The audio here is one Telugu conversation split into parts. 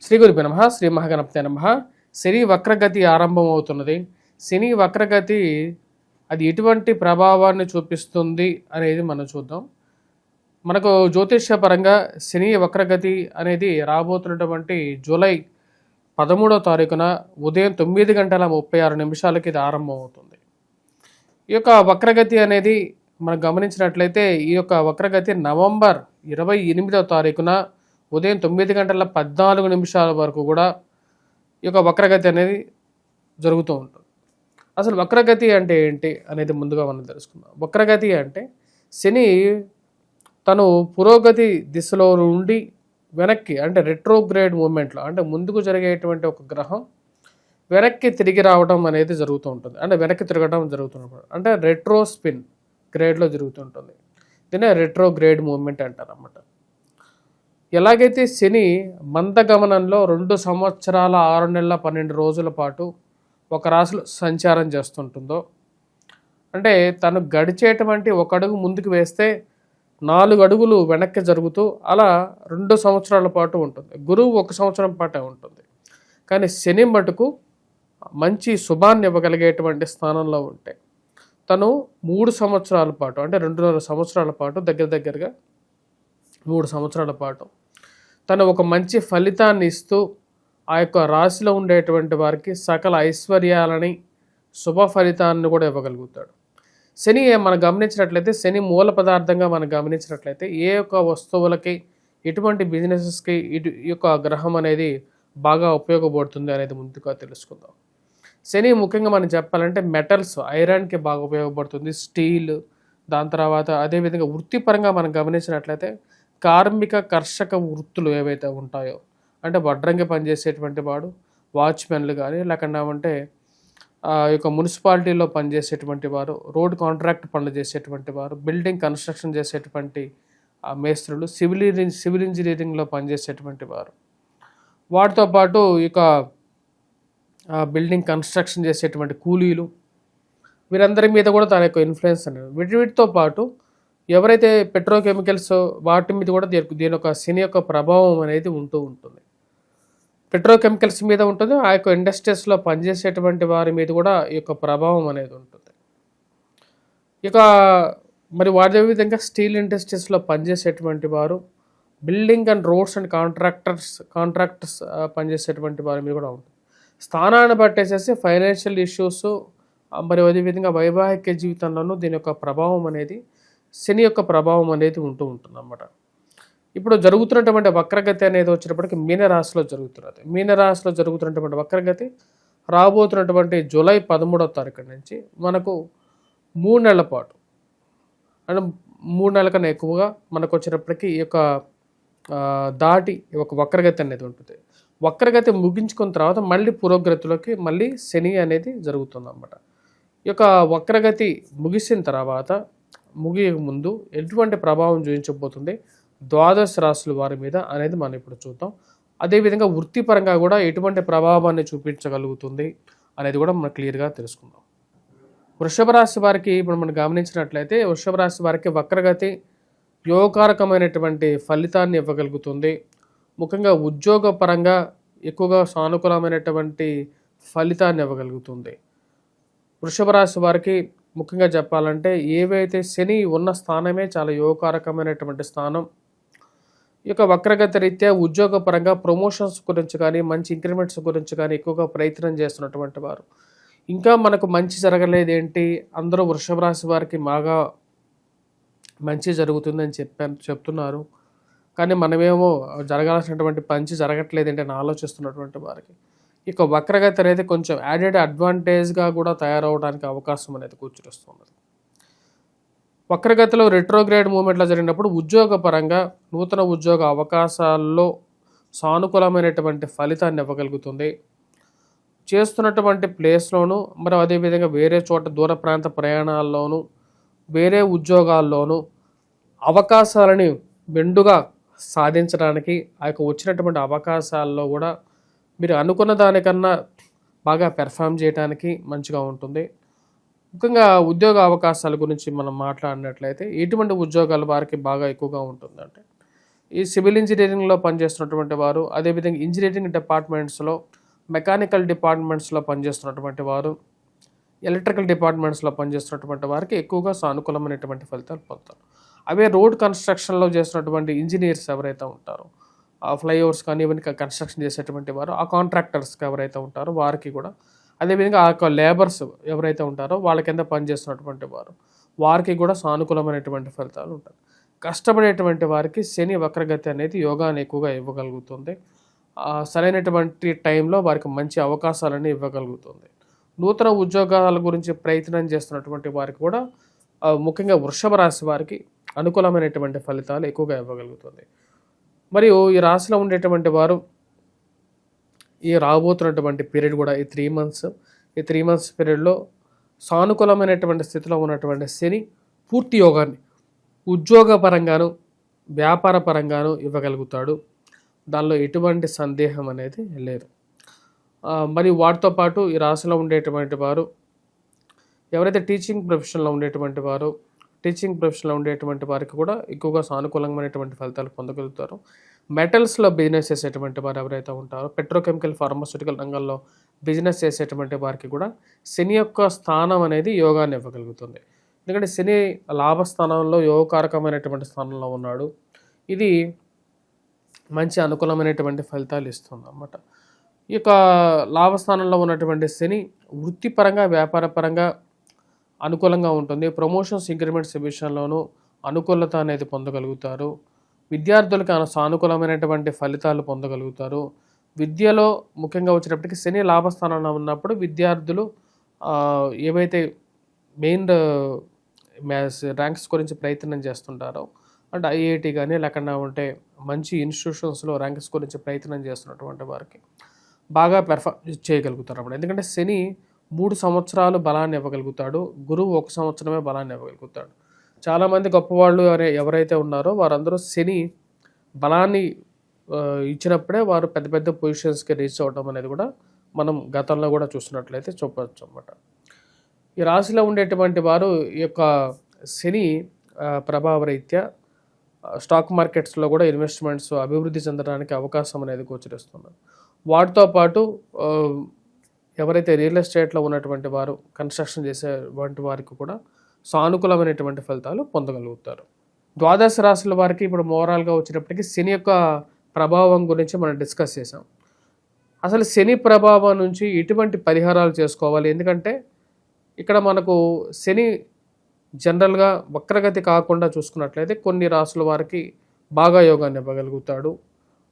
శ్రీ గురుభ్యో నమః. శ్రీ మహాగణపతే నమః. శని వక్రగతి ఆరంభం అవుతున్నది. శని వక్రగతి అది ఎటువంటి ప్రభావాన్ని చూపిస్తుంది అనేది మనం చూద్దాం. మనకు జ్యోతిష్యపరంగా శని వక్రగతి అనేది రాబోతున్నటువంటి జూలై 13వ తారీఖున ఉదయం 9:36 ఇది ఆరంభం అవుతుంది. ఈ యొక్క వక్రగతి అనేది మనం గమనించినట్లయితే ఈ యొక్క వక్రగతి నవంబర్ 28వ తారీఖున ఉదయం 9:14 వరకు కూడా ఈ యొక్క వక్రగతి అనేది జరుగుతూ ఉంటుంది. అసలు వక్రగతి అంటే ఏంటి అనేది ముందుగా మనం తెలుసుకుందాం. వక్రగతి అంటే శని తను పురోగతి దిశలో నుండి వెనక్కి అంటే రెట్రోగ్రేడ్ మూమెంట్లో అంటే ముందుకు జరిగేటువంటి ఒక గ్రహం వెనక్కి తిరిగి రావడం అనేది జరుగుతూ ఉంటుంది. అంటే వెనక్కి తిరగడం జరుగుతున్నప్పుడు అంటే రెట్రో స్పిన్ గ్రేడ్లో జరుగుతుంటుంది. దీన్నే రెట్రోగ్రేడ్ మూమెంట్ అంటారు అన్నమాట. ఎలాగైతే శని మందగమనంలో 2 సంవత్సరాల 6 నెలల 12 రోజుల పాటు ఒక రాశిలో సంచారం చేస్తుంటుందో, అంటే తను గడిచేటువంటి ఒక అడుగు ముందుకు వేస్తే 4 అడుగులు వెనక్కి జరుగుతూ అలా 2 సంవత్సరాల పాటు ఉంటుంది. గురువు 1 సంవత్సరం పాటే ఉంటుంది. కానీ శని మటుకు మంచి శుభాన్ని ఇవ్వగలిగేటువంటి స్థానంలో ఉంటే తను 3 సంవత్సరాల పాటు అంటే 2.5 సంవత్సరాల పాటు దగ్గరగా 3 సంవత్సరాల పాటు తను ఒక మంచి ఫలితాన్ని ఇస్తూ ఆ యొక్క రాశిలో ఉండేటువంటి వారికి సకల ఐశ్వర్యాలని శుభ ఫలితాన్ని కూడా ఇవ్వగలుగుతాడు. శని మనం గమనించినట్లయితే శని మూల పదార్థంగా మనం గమనించినట్లయితే ఏ యొక్క వస్తువులకి ఎటువంటి బిజినెసెస్కి ఈ యొక్క గ్రహం అనేది బాగా ఉపయోగపడుతుంది అనేది ముందుగా తెలుసుకుందాం. శని ముఖ్యంగా మనం చెప్పాలంటే మెటల్స్ ఐరన్కి బాగా ఉపయోగపడుతుంది, స్టీల్, దాని తర్వాత అదేవిధంగా వృత్తిపరంగా మనం గమనించినట్లయితే కార్మిక కర్షక వృత్తులు ఏవైతే ఉంటాయో అంటే వడ్రంగి పనిచేసేటువంటి వాడు, వాచ్మెన్లు కానీ లేకుండా అంటే ఈ యొక్క మున్సిపాలిటీలో పనిచేసేటువంటి వారు, రోడ్ కాంట్రాక్ట్ పనులు చేసేటువంటి వారు, బిల్డింగ్ కన్స్ట్రక్షన్ చేసేటువంటి మేస్త్రులు, సివిల్ ఇంజనీరింగ్లో పనిచేసేటువంటి వారు, వాటితో పాటు ఇక బిల్డింగ్ కన్స్ట్రక్షన్ చేసేటువంటి కూలీలు, వీరందరి మీద కూడా తన యొక్క ఇన్ఫ్లుయెన్స్ అనేది వీటితో పాటు ఎవరైతే పెట్రోకెమికల్స్ వాటి మీద కూడా దీని యొక్క శని యొక్క ప్రభావం అనేది ఉంటూ ఉంటుంది. పెట్రోకెమికల్స్ మీద ఉంటుంది, ఆ యొక్క ఇండస్ట్రీస్లో పనిచేసేటువంటి వారి మీద కూడా ఈ యొక్క ప్రభావం అనేది ఉంటుంది. ఇక మరి అదే విధంగా స్టీల్ ఇండస్ట్రీస్లో పనిచేసేటువంటి వారు, building and roads and contractors పనిచేసేటువంటి వారి మీద కూడా ఉంటుంది. స్థానాన్ని బట్టేసేసి ఫైనాన్షియల్ ఇష్యూస్ మరి అదేవిధంగా వైవాహిక జీవితంలోనూ దీని యొక్క ప్రభావం అనేది శని యొక్క ప్రభావం అనేది ఉంటూ ఉంటుంది అన్నమాట. ఇప్పుడు జరుగుతున్నటువంటి వక్రగతి అనేది వచ్చినప్పటికీ మీనరాశిలో జరుగుతున్నది. మీనరాశిలో జరుగుతున్నటువంటి వక్రగతి రాబోతున్నటువంటి జూలై 13వ తారీఖు నుంచి మనకు 3 నెలల పాటు అంటే 3 నెలల కన్నా ఎక్కువగా మనకు వచ్చినప్పటికీ ఈ యొక్క దాటి ఒక వక్రగతి అనేది ఉంటుంది. వక్రగతి ముగించుకున్న తర్వాత మళ్ళీ పురోగతిలోకి మళ్ళీ శని అనేది జరుగుతుంది అన్నమాట. ఈ యొక్క వక్రగతి ముగిసిన తర్వాత ముగియ ముందు ఎటువంటి ప్రభావం చూపించబోతుంది ద్వాదశ రాశుల వారి మీద అనేది మనం ఇప్పుడు చూద్దాం. అదేవిధంగా వృత్తిపరంగా కూడా ఎటువంటి ప్రభావాన్ని చూపించగలుగుతుంది అనేది కూడా మనం క్లియర్గా తెలుసుకుందాం. వృషభ రాశి వారికి ఇప్పుడు మనం గమనించినట్లయితే వృషభ రాశి వారికి వక్రగతి యోగకారకమైనటువంటి ఫలితాన్ని ఇవ్వగలుగుతుంది. ముఖ్యంగా ఉద్యోగపరంగా ఎక్కువగా సానుకూలమైనటువంటి ఫలితాన్ని ఇవ్వగలుగుతుంది. వృషభ రాశి వారికి ముఖ్యంగా చెప్పాలంటే ఏవైతే శని ఉన్న స్థానమే చాలా యోగకారకమైనటువంటి స్థానం. ఈ యొక్క వక్రగతి రీత్యా ఉద్యోగపరంగా ప్రమోషన్స్ గురించి కానీ మంచి ఇంక్రిమెంట్స్ గురించి కానీ ఎక్కువగా ప్రయత్నం చేస్తున్నటువంటి వారు, ఇంకా మనకు మంచి జరగలేదు ఏంటి, అందరూ వృషభ రాశి వారికి బాగా మంచి జరుగుతుందని చెప్తున్నారు, కానీ మనమేమో జరగాల్సినటువంటి మంచి జరగట్లేదు ఏంటి అని ఆలోచిస్తున్నటువంటి వారికి ఇక వక్రగతి అనేది కొంచెం యాడెడ్ అడ్వాంటేజ్గా కూడా తయారవడానికి అవకాశం అనేది కూర్చునిస్తున్నది. వక్రగతిలో రెట్రోగ్రేడ్ మూమెంట్లో జరిగినప్పుడు ఉద్యోగపరంగా నూతన ఉద్యోగ అవకాశాల్లో సానుకూలమైనటువంటి ఫలితాన్ని ఇవ్వగలుగుతుంది. చేస్తున్నటువంటి ప్లేస్లోనూ మరి అదేవిధంగా వేరే చోట దూర ప్రాంత ప్రయాణాల్లోనూ వేరే ఉద్యోగాల్లోనూ అవకాశాలని మెండుగా సాధించడానికి ఆ యొక్క వచ్చినటువంటి అవకాశాల్లో కూడా మీరు అనుకున్న దానికన్నా బాగా పెర్ఫామ్ చేయడానికి మంచిగా ఉంటుంది. ముఖ్యంగా ఉద్యోగ అవకాశాల గురించి మనం మాట్లాడినట్లయితే ఎటువంటి ఉద్యోగాలు వారికి బాగా ఎక్కువగా ఉంటుందంటే ఈ సివిల్ ఇంజనీరింగ్లో పనిచేస్తున్నటువంటి వారు, అదేవిధంగా ఇంజనీరింగ్ డిపార్ట్మెంట్స్లో, మెకానికల్ డిపార్ట్మెంట్స్లో పనిచేస్తున్నటువంటి వారు, ఎలక్ట్రికల్ డిపార్ట్మెంట్స్లో పనిచేస్తున్నటువంటి వారికి ఎక్కువగా సానుకూలమైనటువంటి ఫలితాలు పొందుతారు. అవే రోడ్ కన్స్ట్రక్షన్లో చేస్తున్నటువంటి ఇంజనీర్స్ ఎవరైతే ఉంటారో, ఆ ఫ్లైఓవర్స్ కానీ ఇవన్నీ కన్స్ట్రక్షన్ చేసేటువంటి వారు, ఆ కాంట్రాక్టర్స్కి ఎవరైతే ఉంటారో వారికి కూడా, అదేవిధంగా ఆ యొక్క లేబర్స్ ఎవరైతే ఉంటారో వాళ్ళ కింద పనిచేస్తున్నటువంటి వారు, వారికి కూడా సానుకూలమైనటువంటి ఫలితాలు ఉంటాయి. కష్టపడేటువంటి వారికి శని వక్రగతి అనేది యోగాన్ని ఎక్కువగా ఇవ్వగలుగుతుంది. సరైనటువంటి టైంలో వారికి మంచి అవకాశాలని ఇవ్వగలుగుతుంది. నూతన ఉద్యోగాల గురించి ప్రయత్నం చేస్తున్నటువంటి వారికి కూడా ముఖ్యంగా వృషభ రాశి వారికి అనుకూలమైనటువంటి ఫలితాలు ఎక్కువగా ఇవ్వగలుగుతుంది. మరియు ఈ రాశిలో ఉండేటువంటి వారు ఈ రాబోతున్నటువంటి పీరియడ్ కూడా ఈ 3 మంత్స్ పీరియడ్లో సానుకూలమైనటువంటి స్థితిలో ఉన్నటువంటి శని పూర్తి యోగాన్ని ఉద్యోగపరంగాను వ్యాపార పరంగాను ఇవ్వగలుగుతాడు. దానిలో ఎటువంటి సందేహం అనేది లేదు. మరియు వాటితో పాటు ఈ రాశిలో ఉండేటువంటి వారు ఎవరైతే టీచింగ్ ప్రొఫెషన్లో ఉండేటువంటి వారికి కూడా ఎక్కువగా సానుకూలమైనటువంటి ఫలితాలు పొందగలుగుతారు. మెటల్స్లో బిజినెస్ చేసేటువంటి వారు ఎవరైతే ఉంటారో, పెట్రోకెమికల్, ఫార్మాస్యూటికల్ రంగంలో బిజినెస్ చేసేటువంటి వారికి కూడా శని యొక్క స్థానం అనేది యోగాన్ని ఇవ్వగలుగుతుంది. ఎందుకంటే శని లాభస్థానంలో యోగకారకమైనటువంటి స్థానంలో ఉన్నాడు. ఇది మంచి అనుకూలమైనటువంటి ఫలితాలు ఇస్తుంది అన్నమాట. ఈ యొక్క లాభస్థానంలో ఉన్నటువంటి శని వృత్తిపరంగా వ్యాపారపరంగా అనుకూలంగా ఉంటుంది. ప్రమోషన్స్, ఇంక్రిమెంట్స్ విషయంలోనూ అనుకూలత అనేది పొందగలుగుతారు. విద్యార్థులకు సానుకూలమైనటువంటి ఫలితాలు పొందగలుగుతారు. విద్యలో ముఖ్యంగా వచ్చేటప్పటికి శని లాభస్థానంలో ఉన్నప్పుడు విద్యార్థులు ఏవైతే మెయిన్ ర్యాంక్స్ గురించి ప్రయత్నం చేస్తుంటారో, అంటే ఐఐటి కానీ లేకుండా ఉంటే మంచి ఇన్స్టిట్యూషన్స్లో ర్యాంక్స్ గురించి ప్రయత్నం చేస్తున్నటువంటి వారికి బాగా చేయగలుగుతారు అన్నమాట. ఎందుకంటే శని 3 సంవత్సరాలు బలాన్ని ఇవ్వగలుగుతాడు, గురువు 1 సంవత్సరమే బలాన్ని ఇవ్వగలుగుతాడు. చాలామంది గొప్పవాళ్ళు ఎవరైతే ఉన్నారో వారందరూ శని బలాన్ని ఇచ్చినప్పుడే వారు పెద్ద పెద్ద పొజిషన్స్కి రీచ్ అవ్వడం అనేది కూడా మనం గతంలో కూడా చూసినట్లయితే చూపవచ్చు అన్నమాట. ఈ రాశిలో ఉండేటువంటి వారు ఈ యొక్క శని ప్రభావరీత్యా స్టాక్ మార్కెట్స్లో కూడా ఇన్వెస్ట్మెంట్స్ అభివృద్ధి చెందడానికి అవకాశం అనేది గోచరిస్తున్నారు. వాటితో పాటు ఎవరైతే రియల్ ఎస్టేట్లో ఉన్నటువంటి వారు, కన్స్ట్రక్షన్ చేసేటువంటి వారికి కూడా సానుకూలమైనటువంటి ఫలితాలు పొందగలుగుతారు. ద్వాదశ రాశుల వారికి ఇప్పుడు ఓవరాల్గా వచ్చినప్పటికీ శని యొక్క ప్రభావం గురించి మనం డిస్కస్ చేసాం. అసలు శని ప్రభావం నుంచి ఎటువంటి పరిహారాలు చేసుకోవాలి? ఎందుకంటే ఇక్కడ మనకు శని జనరల్గా వక్రగతి కాకుండా చూసుకున్నట్లయితే కొన్ని రాశుల వారికి బాగా యోగాన్ని ఇవ్వగలుగుతాడు.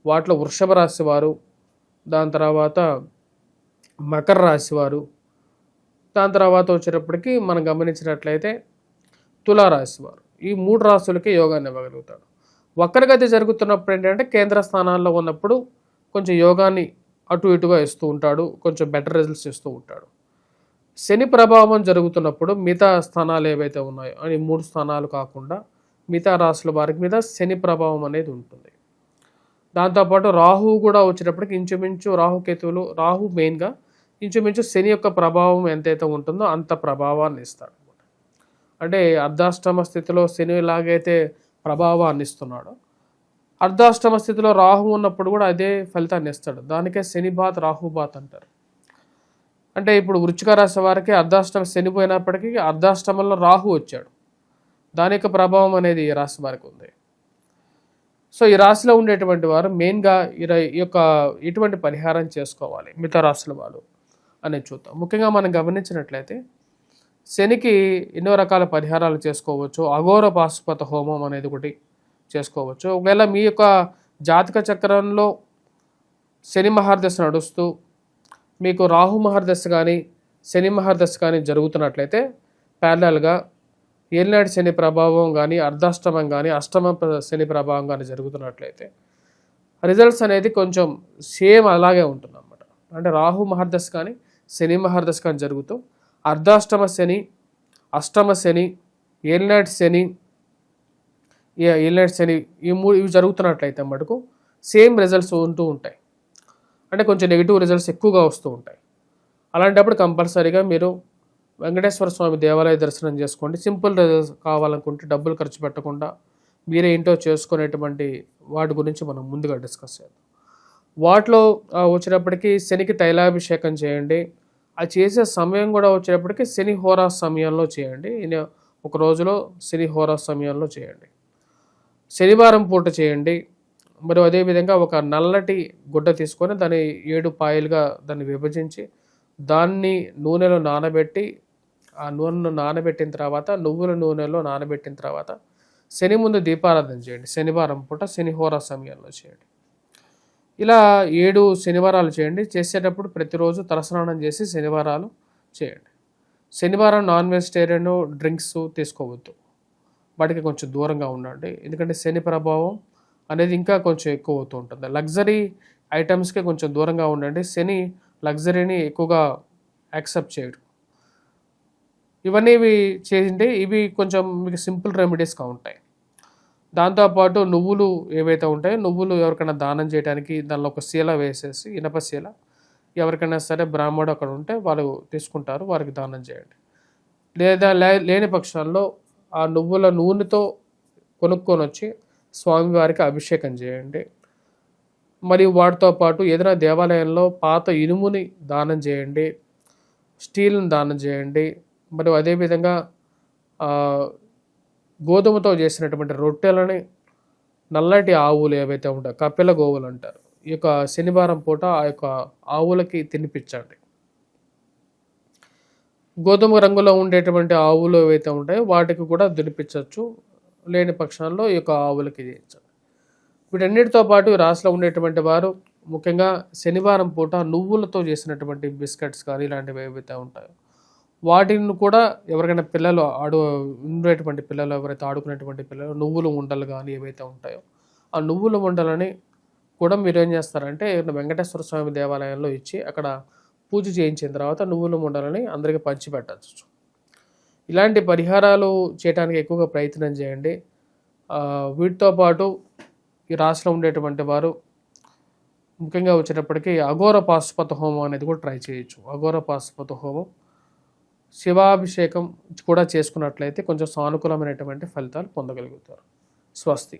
వాటిలో వృషభ రాశి వారు, దాని తర్వాత మకర రాశి వారు, దాని తర్వాత వచ్చేటప్పటికి మనం గమనించినట్లయితే తులారాశి వారు, ఈ 3 రాశులకి యోగాన్ని ఇవ్వగలుగుతాడు. వక్రగతి జరుగుతున్నప్పుడు ఏంటంటే కేంద్ర స్థానాల్లో ఉన్నప్పుడు కొంచెం యోగాన్ని అటు ఇటుగా ఇస్తూ ఉంటాడు, కొంచెం బెటర్ రిజల్ట్స్ ఇస్తూ ఉంటాడు. శని ప్రభావం జరుగుతున్నప్పుడు మిగతా స్థానాలు ఏవైతే ఉన్నాయో అని 3 స్థానాలు కాకుండా మిగతా రాశుల వారికి మీద శని ప్రభావం అనేది ఉంటుంది. దాంతోపాటు రాహువు కూడా వచ్చేటప్పటికి ఇంచుమించు రాహుకేతువులు, రాహు మెయిన్గా ఇంచుమించు శని యొక్క ప్రభావం ఎంతైతే ఉంటుందో అంత ప్రభావాన్ని ఇస్తాడు. అంటే అర్ధాష్టమ స్థితిలో శని ఎలాగైతే ప్రభావాన్ని ఇస్తున్నాడో, అర్ధాష్టమ స్థితిలో రాహు ఉన్నప్పుడు కూడా అదే ఫలితాన్ని ఇస్తాడు. దానికే శని బాత్, రాహు బాత్ అంటారు. అంటే ఇప్పుడు వృశ్చిక రాశి వారికి అర్ధాష్టమ శని పోయినప్పటికీ అర్ధాష్టమంలో రాహు వచ్చాడు. దాని యొక్క ప్రభావం అనేది ఈ రాశి వారికి ఉంది. సో ఈ రాశిలో ఉండేటువంటి వారు మెయిన్గా ఈ యొక్క ఎటువంటి పరిహారం చేసుకోవాలి మిగతా రాశుల వాళ్ళు అనేది చూద్దాం. ముఖ్యంగా మనం గమనించినట్లయితే శనికి ఎన్నో రకాల పరిహారాలు చేసుకోవచ్చు. అఘోర పాశుపత హోమం అనేది ఒకటి చేసుకోవచ్చు. ఒకవేళ మీ యొక్క జాతక చక్రంలో శని మహర్దశ నడుస్తూ మీకు రాహు మహర్దశ కానీ శని మహర్దశ కానీ జరుగుతున్నట్లయితే ప్యారలల్గా ఏలినాటి శని ప్రభావం కానీ అర్ధాష్టమం కానీ అష్టమ శని ప్రభావం కానీ జరుగుతున్నట్లయితే రిజల్ట్స్ అనేది కొంచెం సేమ్ అలాగే ఉంటుంది అన్నమాట. అంటే రాహు మహర్దశ కానీ శని మహర్దశ కానీ జరుగుతూ అర్ధాష్టమ శని, అష్టమ శని, ఏలినాటి శని ఇవి జరుగుతున్నట్లయితే మటుకు సేమ్ రిజల్ట్స్ ఉంటూ ఉంటాయి. అంటే కొంచెం నెగిటివ్ రిజల్ట్స్ ఎక్కువగా వస్తూ ఉంటాయి. అలాంటప్పుడు కంపల్సరీగా మీరు వెంకటేశ్వర స్వామి దేవాలయ దర్శనం చేసుకోండి. సింపుల్ రిజల్ట్స్ కావాలనుకుంటే డబ్బులు ఖర్చు పెట్టకుండా మీరే ఇంట్లో చేసుకునేటువంటి వాటి గురించి మనం ముందుగా డిస్కస్ చేద్దాం. వాటిలో వచ్చేటప్పటికి శనికి తైలాభిషేకం చేయండి. అది చేసే సమయం కూడా వచ్చేటప్పటికి శని హోరా సమయంలో చేయండి. ఒక రోజులో శని హోరా సమయంలో చేయండి. శనివారం పూట చేయండి. మరియు అదేవిధంగా ఒక నల్లటి గుడ్డ తీసుకొని దాన్ని 7 పాయలుగా దాన్ని విభజించి దాన్ని నూనెలో నానబెట్టి ఆ నూనెను నానబెట్టిన తర్వాత నువ్వుల నూనెలో నానబెట్టిన తర్వాత శని ముందు దీపారాధన చేయండి. శనివారం పూట శనిహోరా సమయంలో చేయండి. ఇలా 7 శనివారాలు చేయండి. చేసేటప్పుడు ప్రతిరోజు తలస్నానం చేసి శనివారాలు చేయండి. శనివారం నాన్ వెజిటేరియన్ డ్రింక్స్ తీసుకోవద్దు. వాటికి కొంచెం దూరంగా ఉండండి. ఎందుకంటే శని ప్రభావం అనేది ఇంకా కొంచెం ఎక్కువ అవుతూ ఉంటుంది. లగ్జరీ ఐటమ్స్కి కొంచెం దూరంగా ఉండండి. శని లగ్జరీని ఎక్కువగా యాక్సెప్ట్ చేయడు. ఇవన్నీ చేయండి. ఇవి కొంచెం మీకు సింపుల్ రెమెడీస్గా ఉంటాయి. దాంతోపాటు నువ్వులు ఏవైతే ఉంటాయో నువ్వులు ఎవరికైనా దానం చేయడానికి దానిలో ఒక శీల వేసేసి ఇనప శీల ఎవరికైనా సరే బ్రాహ్మడు అక్కడ ఉంటే వాళ్ళు తీసుకుంటారు, వారికి దానం చేయండి. లేదా లేని పక్షాల్లో ఆ నువ్వుల నూనెతో కొనుక్కొని వచ్చి స్వామివారికి అభిషేకం చేయండి. మరియు వాటితో పాటు ఏదైనా దేవాలయంలో పాత ఇనుముని దానం చేయండి, స్టీల్ని దానం చేయండి. మరియు అదేవిధంగా గోధుమతో చేసినటువంటి రొట్టెలని నల్లటి ఆవులు ఏవైతే ఉంటాయో కపిల గోవులు అంటారు, ఈ యొక్క శనివారం పూట ఆ యొక్క ఆవులకి తినిపించండి. గోధుమ రంగులో ఉండేటువంటి ఆవులు ఏవైతే ఉంటాయో వాటికి కూడా తినిపించవచ్చు. లేని పక్షాల్లో ఈ యొక్క ఆవులకి చేయించండి. వీటన్నిటితో పాటు రాశిలో ఉండేటువంటి వారు ముఖ్యంగా శనివారం పూట నువ్వులతో చేసినటువంటి బిస్కెట్స్ కానీ ఇలాంటివి ఏవైతే ఉంటాయో వాటిని కూడా ఎవరికైనా పిల్లలు ఉండేటువంటి పిల్లలు ఎవరైతే ఆడుకునేటువంటి పిల్లలు నువ్వుల ఉండలు కానీ ఏవైతే ఉంటాయో ఆ నువ్వుల ఉండలని కూడా మీరు ఏం చేస్తారంటే వెంకటేశ్వర స్వామి దేవాలయంలో ఇచ్చి అక్కడ పూజ చేయించిన తర్వాత నువ్వుల ఉండలని అందరికీ పంచిపెట్టచ్చు. ఇలాంటి పరిహారాలు చేయడానికి ఎక్కువగా ప్రయత్నం చేయండి. వీటితో పాటు ఈ రాశిలో ఉండేటువంటి వారు ముఖ్యంగా వచ్చేటప్పటికి అఘోర పాశుపత హోమం అనేది కూడా ట్రై చేయొచ్చు. అఘోర పాశుపత హోమం శివాభిషేకం కూడా చేసుకున్నట్లయితే కొంచెం సానుకూలమైనటువంటి ఫలితాలు పొందగలుగుతారు. స్వస్తి.